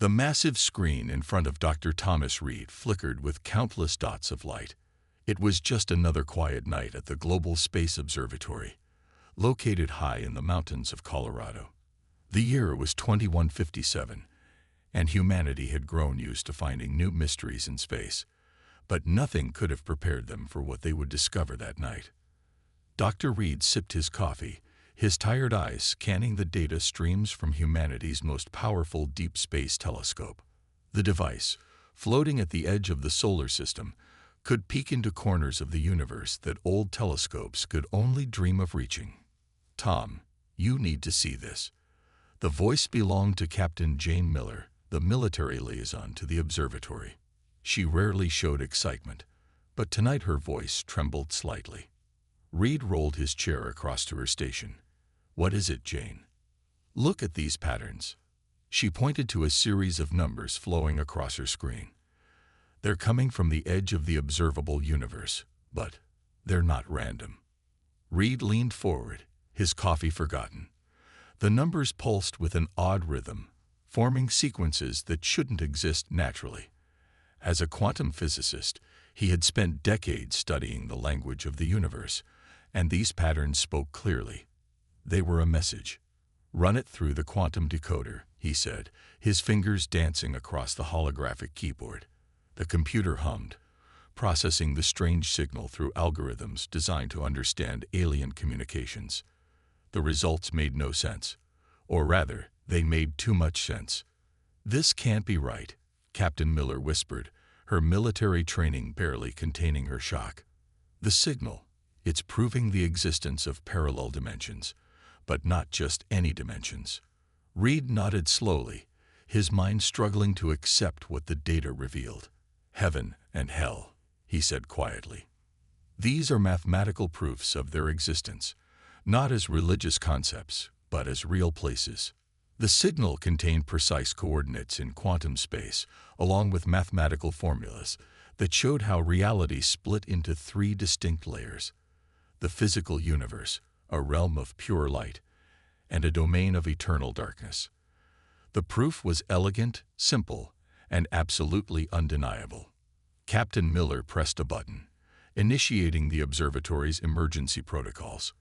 The massive screen in front of Dr. Thomas Reed flickered with countless dots of light. It was just another quiet night at the Global Space Observatory, located high in the mountains of Colorado. The year was 2157, and humanity had grown used to finding new mysteries in space, but nothing could have prepared them for what they would discover that night. Dr. Reed sipped his coffee, his tired eyes scanning the data streams from humanity's most powerful deep space telescope. The device, floating at the edge of the solar system, could peek into corners of the universe that old telescopes could only dream of reaching. "Tom, you need to see this." The voice belonged to Captain Jane Miller, the military liaison to the observatory. She rarely showed excitement, but tonight her voice trembled slightly. Reed rolled his chair across to her station. "What is it, Jane?" "Look at these patterns." She pointed to a series of numbers flowing across her screen. "They're coming from the edge of the observable universe, but they're not random." Reed leaned forward, his coffee forgotten. The numbers pulsed with an odd rhythm, forming sequences that shouldn't exist naturally. As a quantum physicist, he had spent decades studying the language of the universe, and these patterns spoke clearly. They were a message. "Run it through the quantum decoder," he said, his fingers dancing across the holographic keyboard. The computer hummed, processing the strange signal through algorithms designed to understand alien communications. The results made no sense, or rather, they made too much sense. "This can't be right," Captain Miller whispered, her military training barely containing her shock. "The signal, it's proving the existence of parallel dimensions, but not just any dimensions." Reed nodded slowly, his mind struggling to accept what the data revealed. "Heaven and hell," he said quietly. "These are mathematical proofs of their existence, not as religious concepts, but as real places." The signal contained precise coordinates in quantum space, along with mathematical formulas that showed how reality split into three distinct layers: the physical universe, a realm of pure light, and a domain of eternal darkness. The proof was elegant, simple, and absolutely undeniable. Captain Miller pressed a button, initiating the observatory's emergency protocols.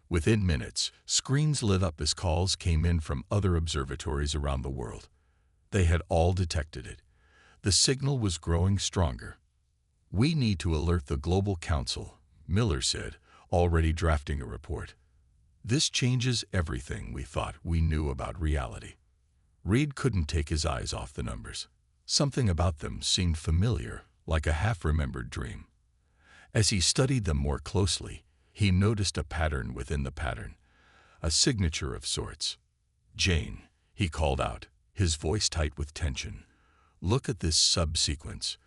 Within minutes, screens lit up as calls came in from other observatories around the world. They had all detected it. The signal was growing stronger. "We need to alert the Global Council," Miller said, already drafting a report. "This changes everything we thought we knew about reality." Reed couldn't take his eyes off the numbers. Something about them seemed familiar, like a half-remembered dream. As he studied them more closely, he noticed a pattern within the pattern, a signature of sorts. "Jane," he called out, his voice tight with tension, "look at this subsequence.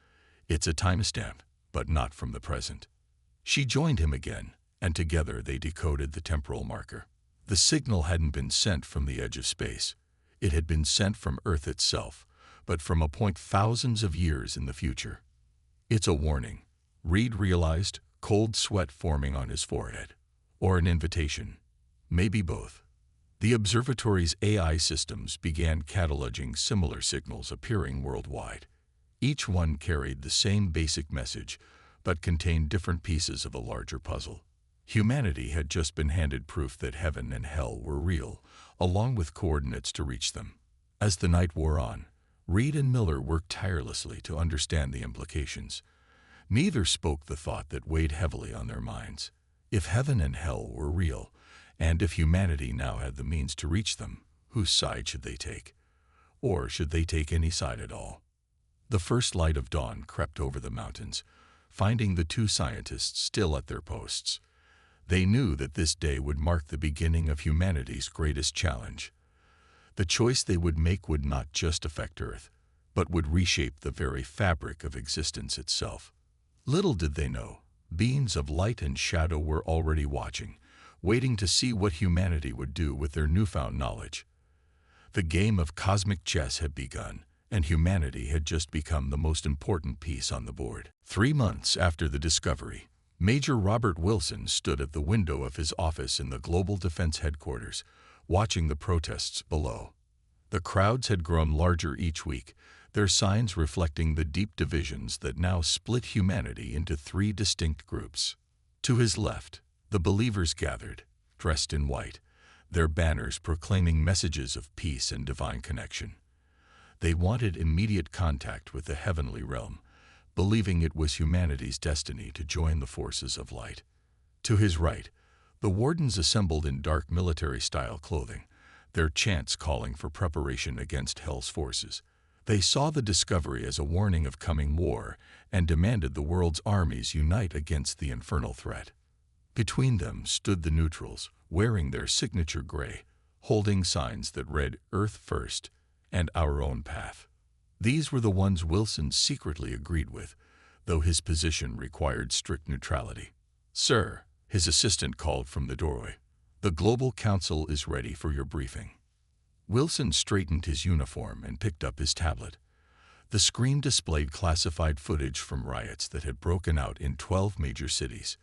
It's a timestamp, but not from the present." She joined him again, and together they decoded the temporal marker. The signal hadn't been sent from the edge of space. It had been sent from Earth itself, but from a point thousands of years in the future. "It's a warning," Reed realized, cold sweat forming on his forehead. "Or an invitation. Maybe both." The observatory's AI systems began cataloging similar signals appearing worldwide. Each one carried the same basic message, but contained different pieces of a larger puzzle. Humanity had just been handed proof that heaven and hell were real, along with coordinates to reach them. As the night wore on, Reed and Miller worked tirelessly to understand the implications. Neither spoke the thought that weighed heavily on their minds. If heaven and hell were real, and if humanity now had the means to reach them, whose side should they take? Or should they take any side at all? The first light of dawn crept over the mountains, finding the two scientists still at their posts. They knew that this day would mark the beginning of humanity's greatest challenge. The choice they would make would not just affect Earth, but would reshape the very fabric of existence itself. Little did they know, beings of light and shadow were already watching, waiting to see what humanity would do with their newfound knowledge. The game of cosmic chess had begun, and humanity had just become the most important piece on the board. 3 months after the discovery, Major Robert Wilson stood at the window of his office in the Global Defense Headquarters, watching the protests below. The crowds had grown larger each week, their signs reflecting the deep divisions that now split humanity into three distinct groups. To his left, the believers gathered, dressed in white, their banners proclaiming messages of peace and divine connection. They wanted immediate contact with the heavenly realm, believing it was humanity's destiny to join the forces of light. To his right, the wardens assembled in dark military-style clothing, their chants calling for preparation against Hell's forces. They saw the discovery as a warning of coming war and demanded the world's armies unite against the infernal threat. Between them stood the neutrals, wearing their signature gray, holding signs that read Earth First and Our Own Path. These were the ones Wilson secretly agreed with, though his position required strict neutrality. "Sir," his assistant called from the doorway, "the Global Council is ready for your briefing." Wilson straightened his uniform and picked up his tablet. The screen displayed classified footage from riots that had broken out in 12 major cities.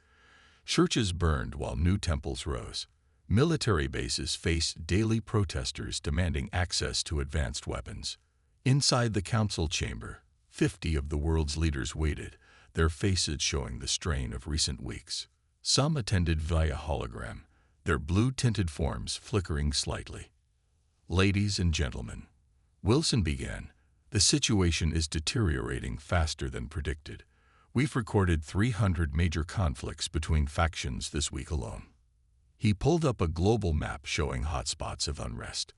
Churches burned while new temples rose. Military bases faced daily protesters demanding access to advanced weapons. Inside the council chamber, 50 of the world's leaders waited, their faces showing the strain of recent weeks. Some attended via hologram, their blue-tinted forms flickering slightly. "Ladies and gentlemen," Wilson began, "the situation is deteriorating faster than predicted. We've recorded 300 major conflicts between factions this week alone." He pulled up a global map showing hotspots of unrest.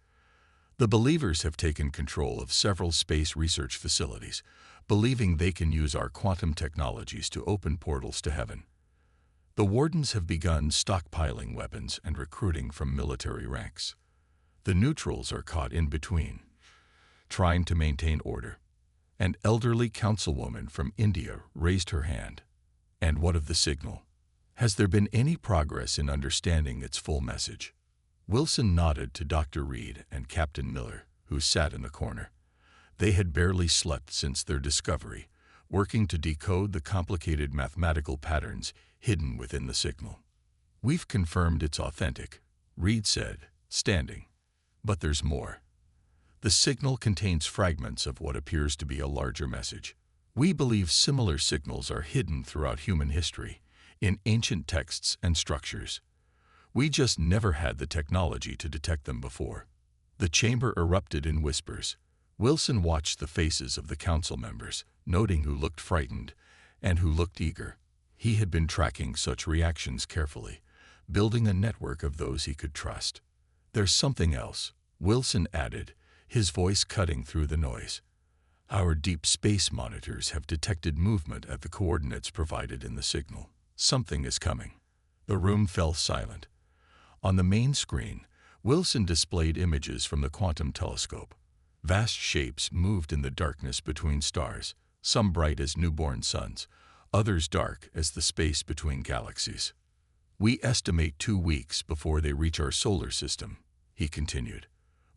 The believers have taken control of several space research facilities, believing they can use our quantum technologies to open portals to heaven. The wardens have begun stockpiling weapons and recruiting from military ranks. The neutrals are caught in between, trying to maintain order. An elderly councilwoman from India raised her hand. "And what of the signal? Has there been any progress in understanding its full message?" Wilson nodded to Dr. Reed and Captain Miller, who sat in the corner. They had barely slept since their discovery, working to decode the complicated mathematical patterns hidden within the signal. "We've confirmed it's authentic," Reed said, standing. "But there's more. The signal contains fragments of what appears to be a larger message. We believe similar signals are hidden throughout human history, in ancient texts and structures. We just never had the technology to detect them before." The chamber erupted in whispers. Wilson watched the faces of the council members, noting who looked frightened and who looked eager. He had been tracking such reactions carefully, building a network of those he could trust. "There's something else," Wilson added, his voice cutting through the noise. "Our deep space monitors have detected movement at the coordinates provided in the signal. Something is coming." The room fell silent. On the main screen, Wilson displayed images from the quantum telescope. Vast shapes moved in the darkness between stars, some bright as newborn suns, others dark as the space between galaxies. "We estimate 2 weeks before they reach our solar system," he continued.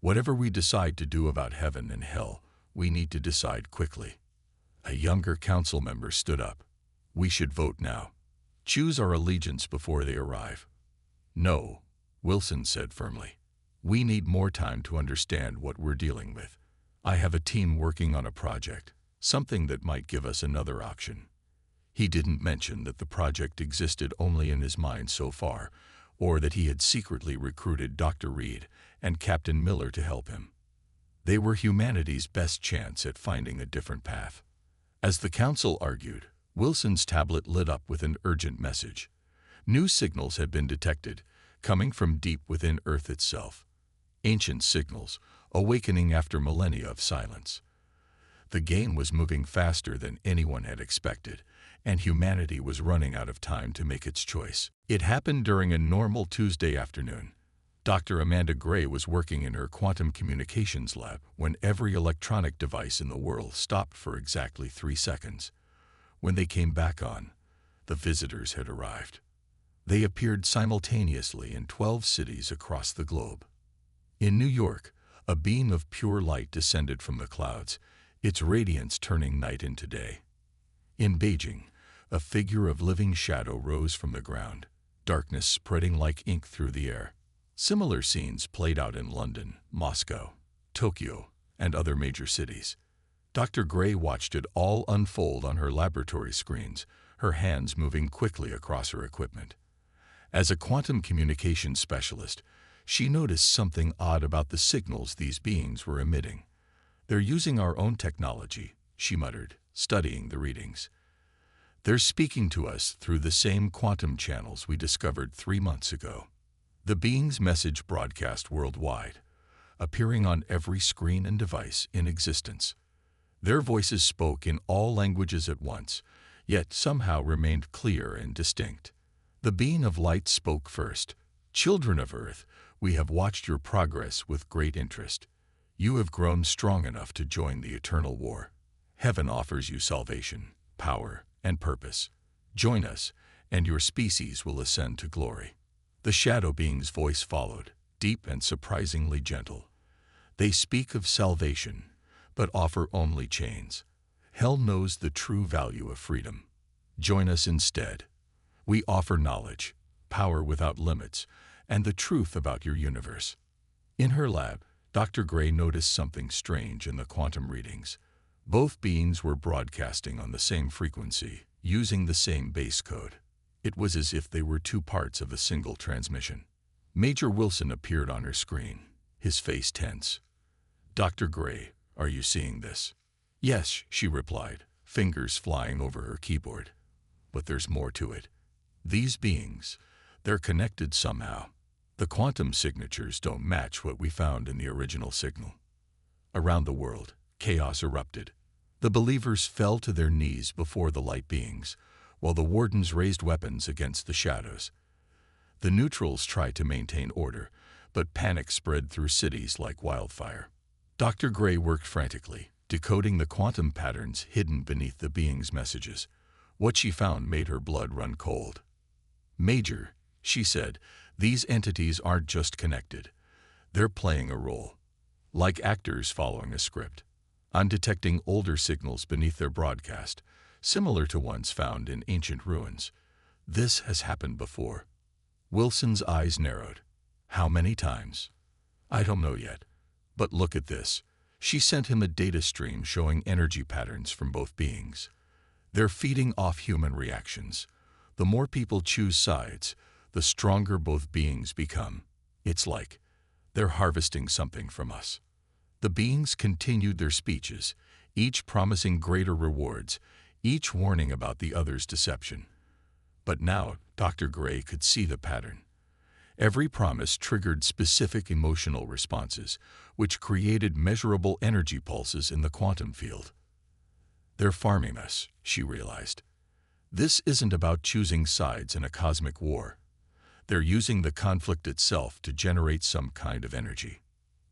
"Whatever we decide to do about heaven and hell, we need to decide quickly." A younger council member stood up. "We should vote now. Choose our allegiance before they arrive." "No," Wilson said firmly. "We need more time to understand what we're dealing with. I have a team working on a project, something that might give us another option." He didn't mention that the project existed only in his mind so far, or that he had secretly recruited Dr. Reed and Captain Miller to help him. They were humanity's best chance at finding a different path. As the council argued, Wilson's tablet lit up with an urgent message. New signals had been detected, coming from deep within Earth itself. Ancient signals, awakening after millennia of silence. The game was moving faster than anyone had expected, and humanity was running out of time to make its choice. It happened during a normal Tuesday afternoon. Dr. Amanda Gray was working in her quantum communications lab when every electronic device in the world stopped for exactly 3 seconds. When they came back on, the visitors had arrived. They appeared simultaneously in 12 cities across the globe. In New York, a beam of pure light descended from the clouds, its radiance turning night into day. In Beijing, a figure of living shadow rose from the ground, darkness spreading like ink through the air. Similar scenes played out in London, Moscow, Tokyo, and other major cities. Dr. Gray watched it all unfold on her laboratory screens, her hands moving quickly across her equipment. As a quantum communications specialist, she noticed something odd about the signals these beings were emitting. "They're using our own technology," she muttered, studying the readings. "They're speaking to us through the same quantum channels we discovered 3 months ago." The being's message broadcast worldwide, appearing on every screen and device in existence. Their voices spoke in all languages at once, yet somehow remained clear and distinct. The being of light spoke first. "Children of Earth, we have watched your progress with great interest. You have grown strong enough to join the eternal war. Heaven offers you salvation, power, and purpose. Join us, and your species will ascend to glory." The shadow being's voice followed, deep and surprisingly gentle. "They speak of salvation, but offer only chains. Hell knows the true value of freedom. Join us instead. We offer knowledge, power without limits, and the truth about your universe." In her lab, Dr. Gray noticed something strange in the quantum readings. Both beings were broadcasting on the same frequency, using the same base code. It was as if they were two parts of a single transmission. Major Wilson appeared on her screen, his face tense. "Dr. Gray, are you seeing this?" "Yes," she replied, fingers flying over her keyboard. "But there's more to it. These beings, they're connected somehow. The quantum signatures don't match what we found in the original signal." Around the world, chaos erupted. The believers fell to their knees before the light beings, while the wardens raised weapons against the shadows. The neutrals tried to maintain order, but panic spread through cities like wildfire. Dr. Gray worked frantically, decoding the quantum patterns hidden beneath the beings' messages. What she found made her blood run cold. "Major," she said, "these entities aren't just connected. They're playing a role, like actors following a script. I'm detecting older signals beneath their broadcast, similar to ones found in ancient ruins. This has happened before." Wilson's eyes narrowed. "How many times?" "I don't know yet. But look at this." She sent him a data stream showing energy patterns from both beings. "They're feeding off human reactions. The more people choose sides, the stronger both beings become. It's like they're harvesting something from us." The beings continued their speeches, each promising greater rewards, each warning about the other's deception. But now Dr. Gray could see the pattern. Every promise triggered specific emotional responses, which created measurable energy pulses in the quantum field. "They're farming us," she realized. "This isn't about choosing sides in a cosmic war. They're using the conflict itself to generate some kind of energy."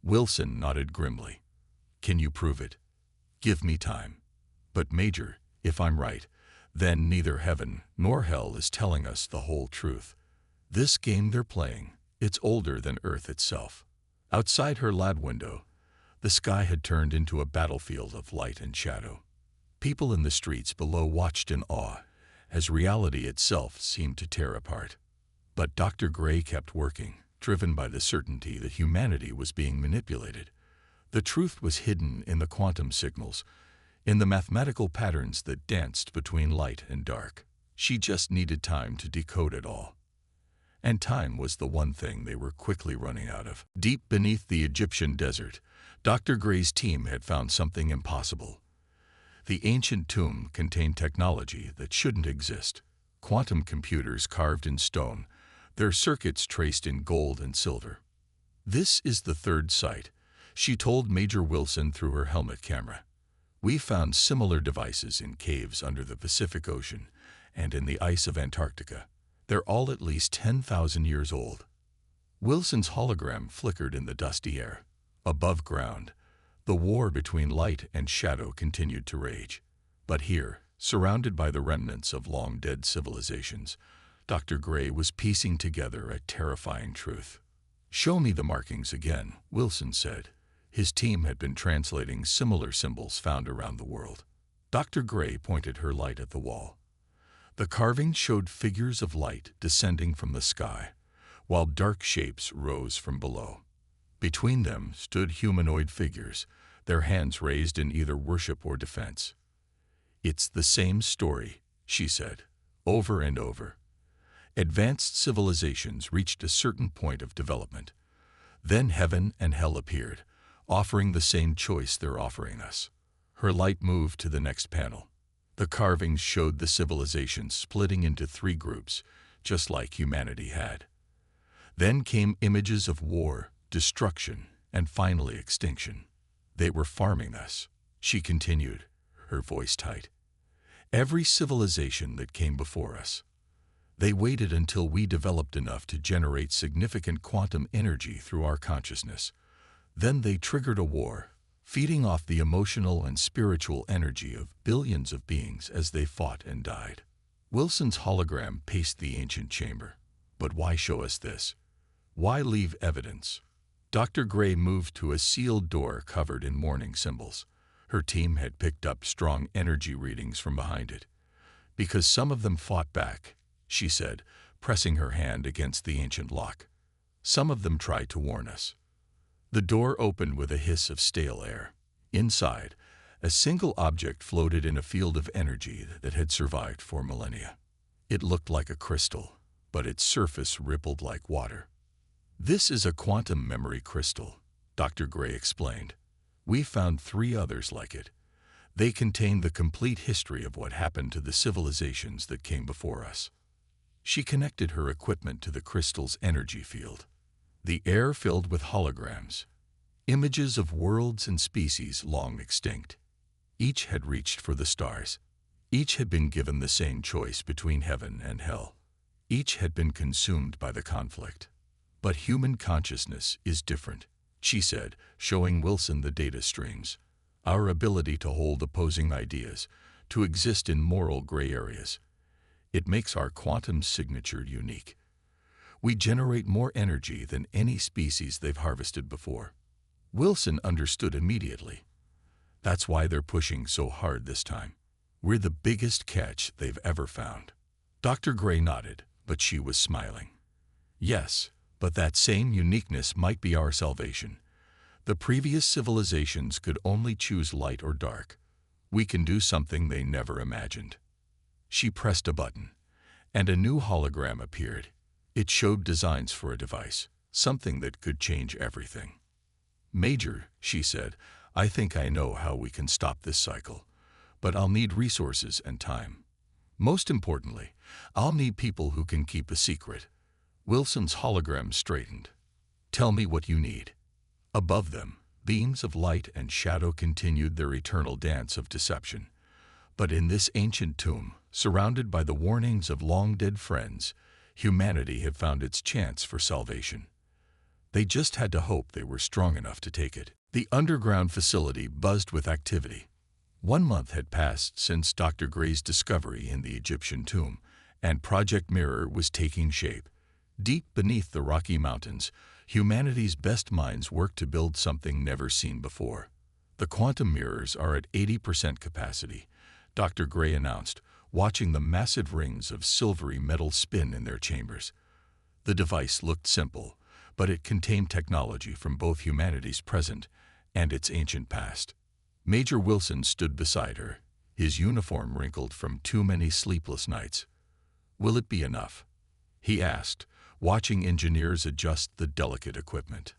Wilson nodded grimly. "Can you prove it?" "Give me time." "But Major, if I'm right, then neither heaven nor hell is telling us the whole truth. This game they're playing, it's older than Earth itself." Outside her lab window, the sky had turned into a battlefield of light and shadow. People in the streets below watched in awe, as reality itself seemed to tear apart. But Dr. Gray kept working, driven by the certainty that humanity was being manipulated. The truth was hidden in the quantum signals, in the mathematical patterns that danced between light and dark. She just needed time to decode it all. And time was the one thing they were quickly running out of. Deep beneath the Egyptian desert, Dr. Gray's team had found something impossible. The ancient tomb contained technology that shouldn't exist. Quantum computers carved in stone, their circuits traced in gold and silver. "This is the third site," she told Major Wilson through her helmet camera. "We found similar devices in caves under the Pacific Ocean and in the ice of Antarctica. They're all at least 10,000 years old." Wilson's hologram flickered in the dusty air. Above ground, the war between light and shadow continued to rage. But here, surrounded by the remnants of long-dead civilizations, Dr. Gray was piecing together a terrifying truth. "Show me the markings again," Wilson said. His team had been translating similar symbols found around the world. Dr. Gray pointed her light at the wall. The carvings showed figures of light descending from the sky, while dark shapes rose from below. Between them stood humanoid figures, their hands raised in either worship or defense. "It's the same story," she said, over and over. Advanced civilizations reached a certain point of development. Then heaven and hell appeared, offering the same choice they're offering us. Her light moved to the next panel. The carvings showed the civilizations splitting into 3 groups, just like humanity had. Then came images of war, destruction, and finally extinction. "They were farming us," she continued, her voice tight. "Every civilization that came before us. They waited until we developed enough to generate significant quantum energy through our consciousness. Then they triggered a war, feeding off the emotional and spiritual energy of billions of beings as they fought and died." Wilson's hologram paced the ancient chamber. "But why show us this? Why leave evidence?" Dr. Gray moved to a sealed door covered in mourning symbols. Her team had picked up strong energy readings from behind it. "Because some of them fought back," she said, pressing her hand against the ancient lock. "Some of them tried to warn us." The door opened with a hiss of stale air. Inside, a single object floated in a field of energy that had survived for millennia. It looked like a crystal, but its surface rippled like water. "This is a quantum memory crystal," Dr. Gray explained. "We found 3 others like it. They contain the complete history of what happened to the civilizations that came before us." She connected her equipment to the crystal's energy field. The air filled with holograms, images of worlds and species long extinct. Each had reached for the stars. Each had been given the same choice between heaven and hell. Each had been consumed by the conflict. "But human consciousness is different," she said, showing Wilson the data streams. "Our ability to hold opposing ideas, to exist in moral gray areas. It makes our quantum signature unique. We generate more energy than any species they've harvested before." Wilson understood immediately. "That's why they're pushing so hard this time. We're the biggest catch they've ever found." Dr. Gray nodded, but she was smiling. "Yes, but that same uniqueness might be our salvation. The previous civilizations could only choose light or dark. We can do something they never imagined." She pressed a button, and a new hologram appeared. It showed designs for a device, something that could change everything. "Major," she said, "I think I know how we can stop this cycle, but I'll need resources and time. Most importantly, I'll need people who can keep a secret." Wilson's hologram straightened. "Tell me what you need." Above them, beams of light and shadow continued their eternal dance of deception. But in this ancient tomb, surrounded by the warnings of long-dead friends, humanity had found its chance for salvation. They just had to hope they were strong enough to take it. The underground facility buzzed with activity. 1 month had passed since Dr. Gray's discovery in the Egyptian tomb, and Project Mirror was taking shape. Deep beneath the Rocky Mountains, humanity's best minds worked to build something never seen before. "The quantum mirrors are at 80% capacity," Dr. Gray announced, watching the massive rings of silvery metal spin in their chambers. The device looked simple, but it contained technology from both humanity's present and its ancient past. Major Wilson stood beside her, his uniform wrinkled from too many sleepless nights. "Will it be enough?" he asked, watching engineers adjust the delicate equipment.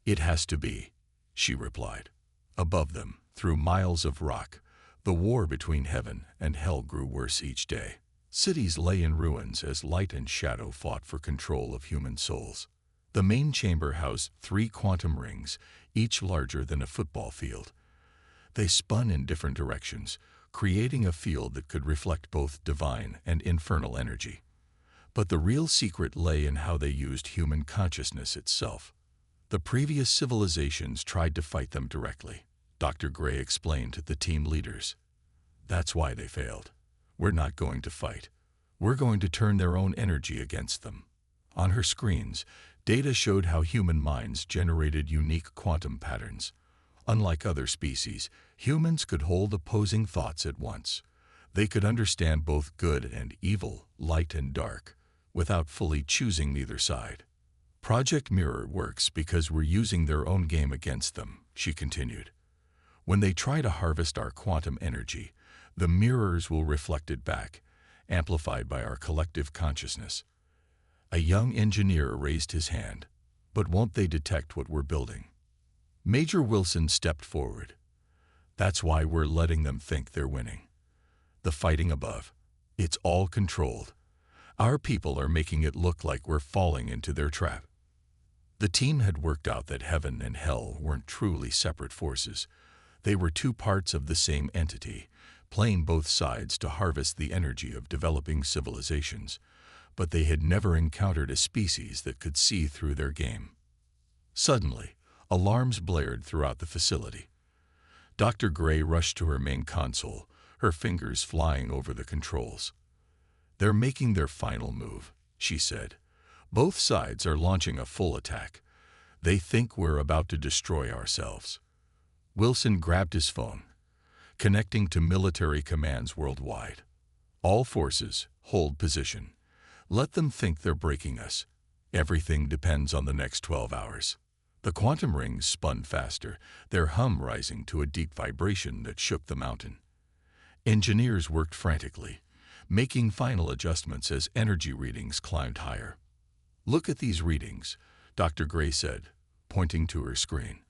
"It has to be," she replied. Above them, through miles of rock, the war between heaven and hell grew worse each day. Cities lay in ruins as light and shadow fought for control of human souls. The main chamber housed 3 quantum rings, each larger than a football field. They spun in different directions, creating a field that could reflect both divine and infernal energy. But the real secret lay in how they used human consciousness itself. The previous civilizations tried to fight them directly, Dr. Gray explained to the team leaders. "That's why they failed. We're not going to fight. We're going to turn their own energy against them." On her screens, data showed how human minds generated unique quantum patterns. Unlike other species, humans could hold opposing thoughts at once. They could understand both good and evil, light and dark, without fully choosing neither side. Project Mirror works because we're using their own game against them, she continued. When they try to harvest our quantum energy, the mirrors will reflect it back, amplified by our collective consciousness. A young engineer raised his hand. But won't they detect what we're building? Major Wilson stepped forward. That's why we're letting them think they're winning. The fighting above, it's all controlled. Our people are making it look like we're falling into their trap. The team had worked out that heaven and hell weren't truly separate forces. They were two parts of the same entity, playing both sides to harvest the energy of developing civilizations, but they had never encountered a species that could see through their game. Suddenly, alarms blared throughout the facility. Dr. Gray rushed to her main console, her fingers flying over the controls. They're making their final move, she said. Both sides are launching a full attack. They think we're about to destroy ourselves. Wilson grabbed his phone, connecting to military commands worldwide. All forces, hold position. Let them think they're breaking us. Everything depends on the next 12 hours. The quantum rings spun faster, their hum rising to a deep vibration that shook the mountain. Engineers worked frantically, making final adjustments as energy readings climbed higher. Look at these readings, Dr. Gray said, pointing to her screen.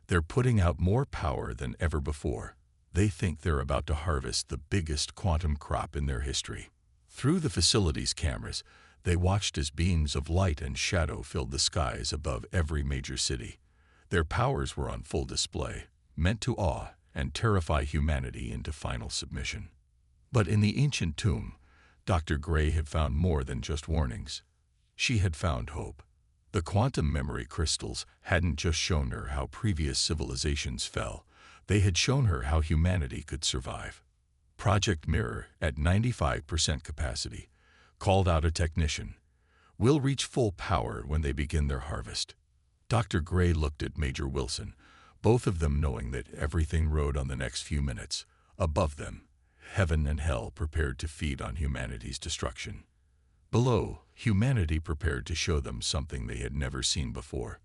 They're putting out more power than ever before. They think they're about to harvest the biggest quantum crop in their history. Through the facility's cameras, they watched as beams of light and shadow filled the skies above every major city. Their powers were on full display, meant to awe and terrify humanity into final submission. But in the ancient tomb, Dr. Gray had found more than just warnings. She had found hope. The quantum memory crystals hadn't just shown her how previous civilizations fell, they had shown her how humanity could survive. Project Mirror, at 95% capacity, called out a technician. We'll reach full power when they begin their harvest. Dr. Gray looked at Major Wilson, both of them knowing that everything rode on the next few minutes. Above them, heaven and hell prepared to feed on humanity's destruction. Below, humanity prepared to show them something they had never seen before.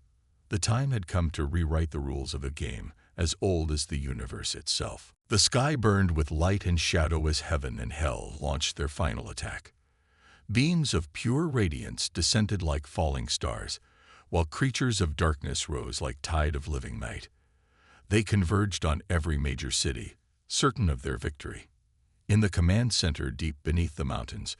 The time had come to rewrite the rules of a game as old as the universe itself. The sky burned with light and shadow as heaven and hell launched their final attack. Beams of pure radiance descended like falling stars, while creatures of darkness rose like tide of living night. They converged on every major city, certain of their victory. In the command center deep beneath the mountains,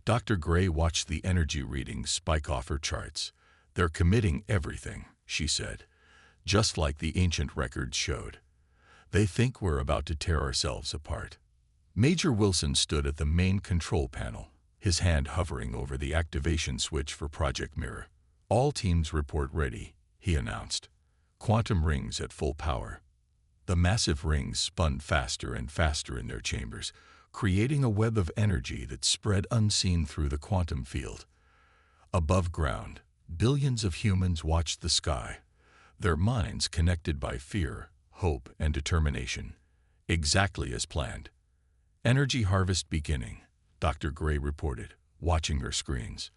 Dr. Gray watched the energy readings spike off her charts. They're committing everything, she said, just like the ancient records showed. They think we're about to tear ourselves apart. Major Wilson stood at the main control panel, his hand hovering over the activation switch for Project Mirror. All teams report ready, he announced. Quantum rings at full power. The massive rings spun faster and faster in their chambers, creating a web of energy that spread unseen through the quantum field. Above ground, billions of humans watched the sky, their minds connected by fear, hope, and determination, exactly as planned. Energy harvest beginning, Dr. Gray reported, watching her screens.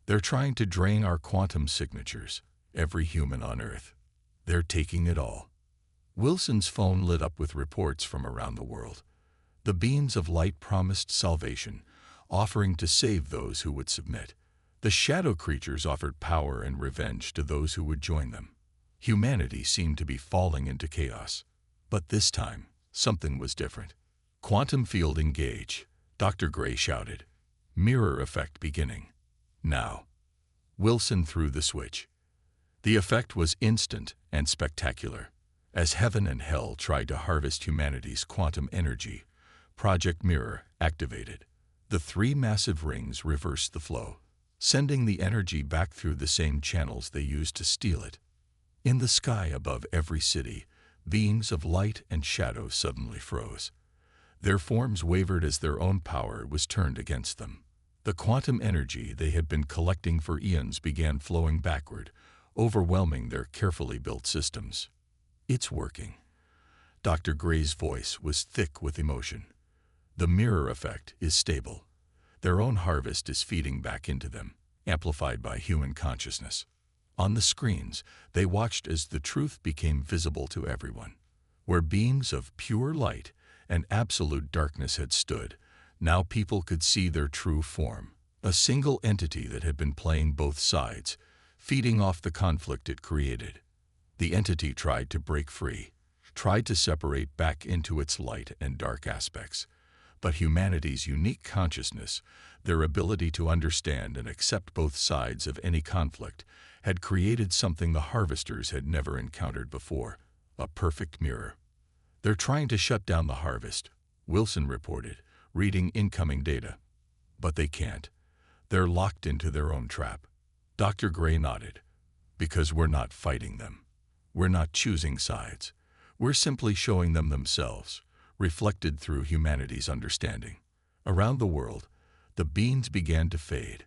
They're trying to drain our quantum signatures, every human on Earth. They're taking it all. Wilson's phone lit up with reports from around the world. The beams of light promised salvation, offering to save those who would submit. The shadow creatures offered power and revenge to those who would join them. Humanity seemed to be falling into chaos. But this time, something was different. Quantum field engage, Dr. Gray shouted. Mirror effect beginning. Now. Wilson threw the switch. The effect was instant and spectacular. As heaven and hell tried to harvest humanity's quantum energy, Project Mirror activated. The three massive rings reversed the flow, sending the energy back through the same channels they used to steal it. In the sky above every city, beams of light and shadow suddenly froze. Their forms wavered as their own power was turned against them. The quantum energy they had been collecting for eons began flowing backward, overwhelming their carefully built systems. It's working. Dr. Gray's voice was thick with emotion. The mirror effect is stable. Their own harvest is feeding back into them, amplified by human consciousness. On the screens, they watched as the truth became visible to everyone. Where beings of pure light and absolute darkness had stood, now people could see their true form, a single entity that had been playing both sides, feeding off the conflict it created. The entity tried to break free, tried to separate back into its light and dark aspects. But humanity's unique consciousness, their ability to understand and accept both sides of any conflict, had created something the harvesters had never encountered before, a perfect mirror. "They're trying to shut down the harvest," Wilson reported, reading incoming data. "But they can't. They're locked into their own trap." Dr. Gray nodded. "Because we're not fighting them. We're not choosing sides. We're simply showing them themselves, reflected through humanity's understanding." Around the world, the beings began to fade.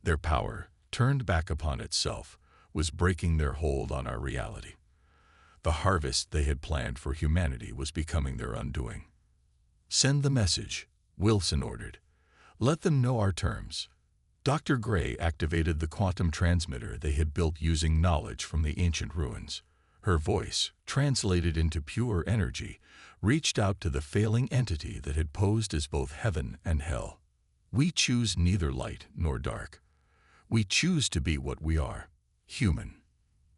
Their power, turned back upon itself, was breaking their hold on our reality. The harvest they had planned for humanity was becoming their undoing. "Send the message," Wilson ordered. "Let them know our terms." Dr. Gray activated the quantum transmitter they had built using knowledge from the ancient ruins. Her voice, translated into pure energy, reached out to the failing entity that had posed as both heaven and hell. "We choose neither light nor dark. We choose to be what we are, human.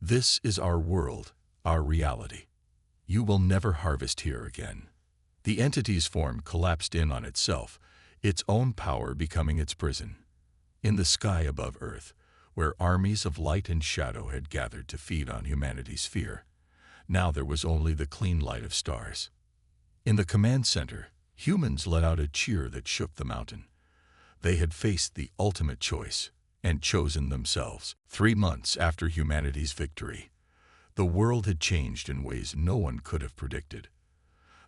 This is our world, our reality. You will never harvest here again." The entity's form collapsed in on itself, its own power becoming its prison. In the sky above Earth, where armies of light and shadow had gathered to feed on humanity's fear, now there was only the clean light of stars. In the command center, humans let out a cheer that shook the mountain. They had faced the ultimate choice and chosen themselves. 3 months after humanity's victory, the world had changed in ways no one could have predicted.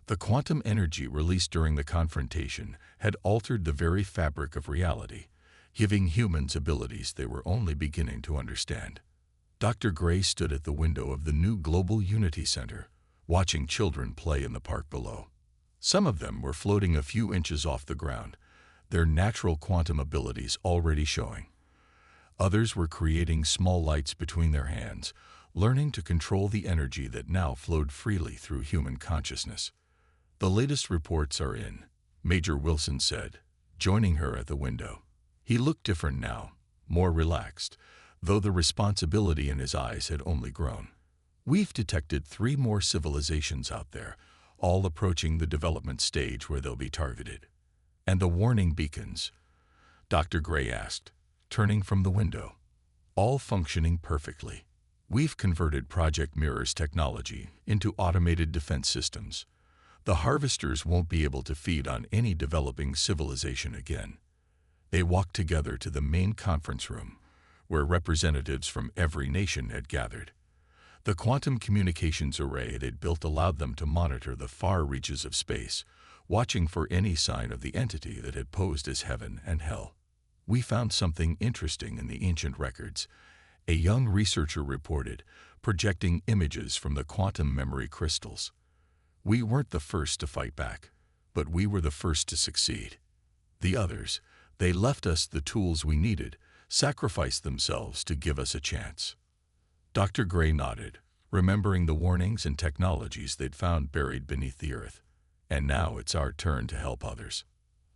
The quantum energy released during the confrontation had altered the very fabric of reality, giving humans abilities they were only beginning to understand. Dr. Gray stood at the window of the new Global Unity Center, watching children play in the park below. Some of them were floating a few inches off the ground, their natural quantum abilities already showing. Others were creating small lights between their hands, learning to control the energy that now flowed freely through human consciousness. "The latest reports are in," Major Wilson said, joining her at the window. He looked different now, more relaxed, though the responsibility in his eyes had only grown. "We've detected 3 more civilizations out there, all approaching the development stage where they'll be targeted." "And the warning beacons?" Dr. Gray asked, turning from the window. "All functioning perfectly. We've converted Project Mirror's technology into automated defense systems. The harvesters won't be able to feed on any developing civilization again." They walked together to the main conference room, where representatives from every nation had gathered. The quantum communications array they'd built allowed them to monitor the far reaches of space, watching for any sign of the entity that had posed as heaven and hell. "We found something interesting in the ancient records," a young researcher reported, projecting images from the quantum memory crystals. "We weren't the first to fight back, but we were the first to succeed. The others, they left us the tools we needed, sacrificed themselves to give us a chance." Dr. Gray nodded, remembering the warnings and technologies they'd found buried beneath the earth. "And now it's our turn to help others."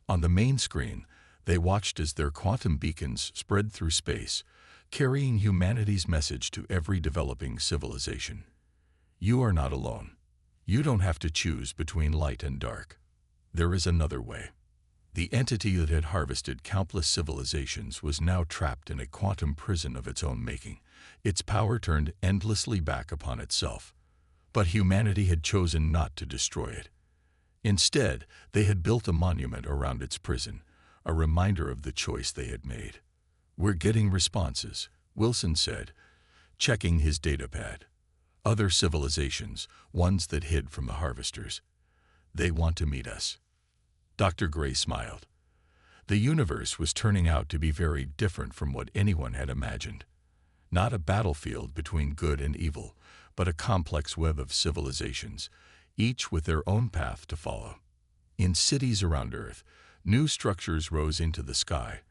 On the main screen, they watched as their quantum beacons spread through space, carrying humanity's message to every developing civilization. "You are not alone. You don't have to choose between light and dark. There is another way." The entity that had harvested countless civilizations was now trapped in a quantum prison of its own making, its power turned endlessly back upon itself. But humanity had chosen not to destroy it. Instead, they had built a monument around its prison, a reminder of the choice they had made. "We're getting responses," Wilson said, checking his datapad. "Other civilizations, ones that hid from the harvesters. They want to meet us." Dr. Gray smiled. The universe was turning out to be very different from what anyone had imagined. Not a battlefield between good and evil, but a complex web of civilizations, each with their own path to follow. In cities around Earth, new structures rose into the sky,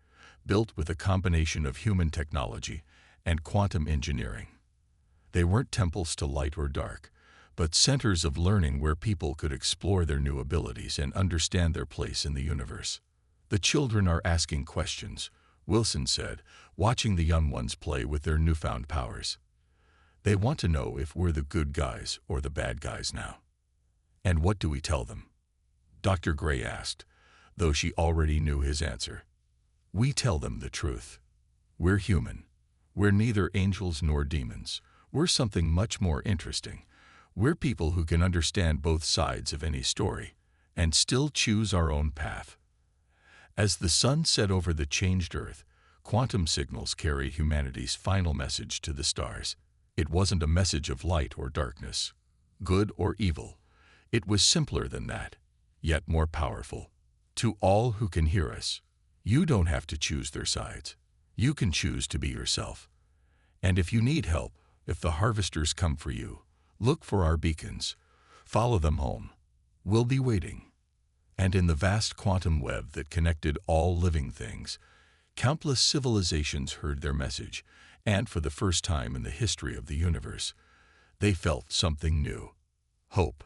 built with a combination of human technology and quantum engineering. They weren't temples to light or dark, but centers of learning where people could explore their new abilities and understand their place in the universe. The children are asking questions, Wilson said, watching the young ones play with their newfound powers. They want to know if we're the good guys or the bad guys now. And what do we tell them? Dr. Gray asked, though she already knew his answer. We tell them the truth. We're human. We're neither angels nor demons. We're something much more interesting. We're people who can understand both sides of any story and still choose our own path. As the sun set over the changed Earth, quantum signals carried humanity's final message to the stars. It wasn't a message of light or darkness, good or evil. It was simpler than that, yet more powerful. To all who can hear us, you don't have to choose their sides. You can choose to be yourself. And if you need help, if the harvesters come for you, look for our beacons. Follow them home. We'll be waiting. And in the vast quantum web that connected all living things, countless civilizations heard their message, and for the first time in the history of the universe, they felt something new: hope.